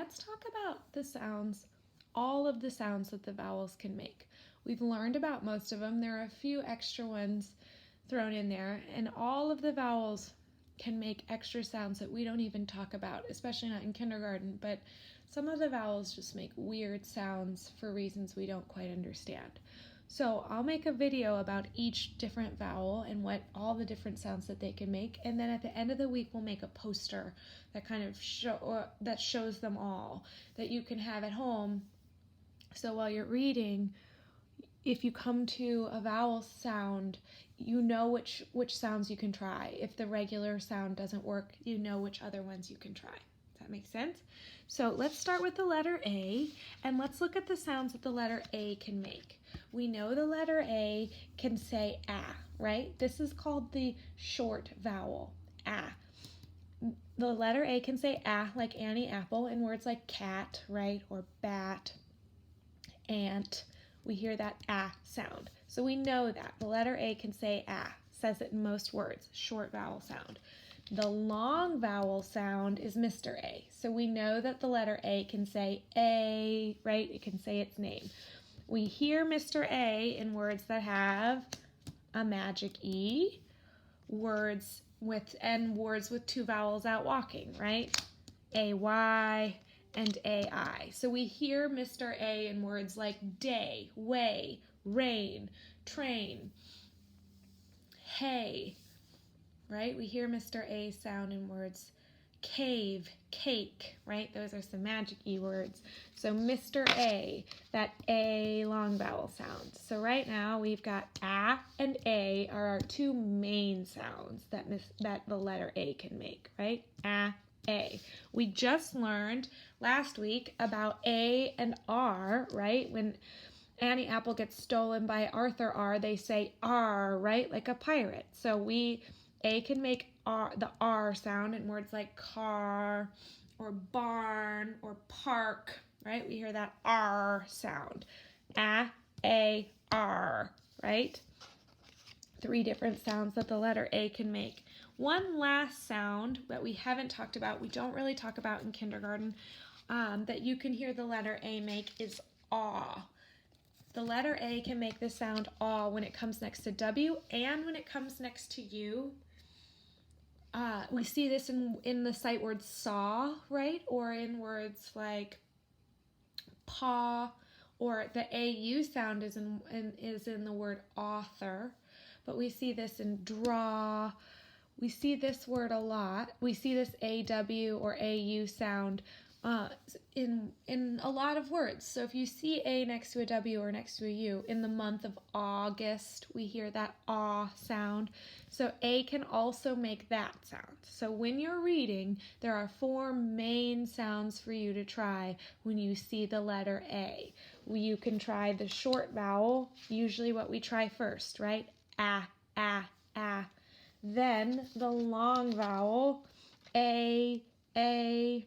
let's talk about the sounds, all of the sounds that the vowels can make. We've learned about most of them. There are a few extra ones thrown in there, and all of the vowels can make extra sounds that we don't even talk about, especially not in kindergarten, but some of the vowels just make weird sounds for reasons we don't quite understand. So I'll make a video about each different vowel and what all the different sounds that they can make, and then at the end of the week we'll make a poster that kind of shows them all that you can have at home. So while you're reading, if you come to a vowel sound, you know which sounds you can try. If the regular sound doesn't work, you know which other ones you can try. Does that make sense? So let's start with the letter A, and let's look at the sounds that the letter A can make. We know the letter A can say ah, right? This is called the short vowel, ah. The letter A can say ah like Annie Apple in words like cat, right? Or bat, ant. We hear that ah sound. So we know that. The letter A can say ah, says it in most words, short vowel sound. The long vowel sound is Mr. A. So we know that the letter A can say A, right? It can say its name. We hear Mr. A in words that have a magic E, words with two vowels out walking, right? A-Y and A-I. So we hear Mr. A in words like day, way, rain, train, hay, right? We hear Mr. A sound in words cave, cake, right? Those are some magic E words. So Mr. A, that A long vowel sound. So right now we've got A and A are our two main sounds that the letter A can make, right? A. We just learned last week about A and R, right? When Annie Apple gets stolen by Arthur R, they say R, right? Like a pirate. So A can make R, the R sound in words like car or barn or park, right? We hear that R sound. A, R, right? 3 different sounds that the letter A can make. One last sound that we haven't talked about, we don't really talk about in kindergarten, that you can hear the letter A make is aw. The letter A can make the sound aw when it comes next to W and when it comes next to U. We see this in the sight word saw, right? Or in words like paw, or the AU sound is in the word author. But we see this in draw. We see this word a lot. We see this AW or AU sound in a lot of words. So if you see A next to a W or next to a U, in the month of August, we hear that aw sound. So A can also make that sound. So when you're reading, there are 4 main sounds for you to try when you see the letter A. You can try the short vowel, usually what we try first, right? Ah, ah, ah. Then the long vowel, A, A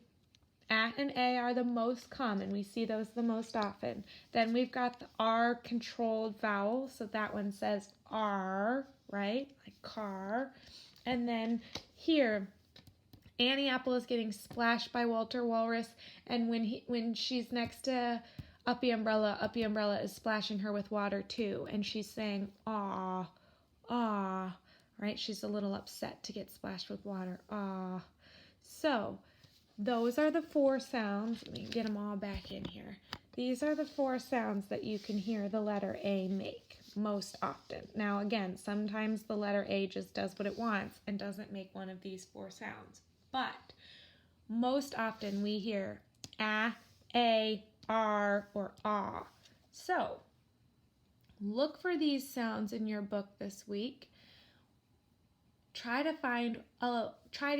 and A are the most common. We see those the most often. Then we've got the R controlled vowel, so that one says R, right? Like car. And then here, Annie Apple is getting splashed by Walter Walrus, and when she's next to Uppy Umbrella is splashing her with water too, and she's saying ah, ah, right? She's a little upset to get splashed with water. Ah. So those are the 4 sounds. Let me get them all back in here. These are the 4 sounds that you can hear the letter A make most often. Now again, sometimes the letter A just does what it wants and doesn't make one of these 4 sounds. But most often we hear A, R, or ah. So look for these sounds in your book this week. Try to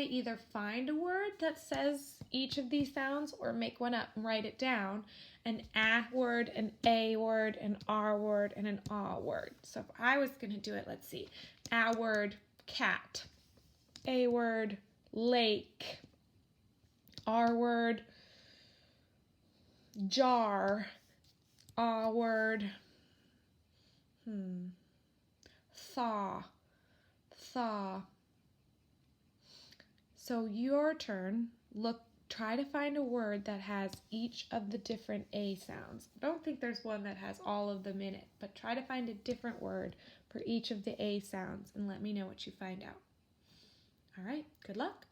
either find a word that says each of these sounds or make one up and write it down. An A word, an A word, an R word, and an ah word. So if I was going to do it, let's see. A word, cat. A word, lake. R word, jar. Ah word, thaw. Thaw. So your turn. try to find a word that has each of the different A sounds. I don't think there's one that has all of them in it, but try to find a different word for each of the A sounds and let me know what you find out. All right, good luck.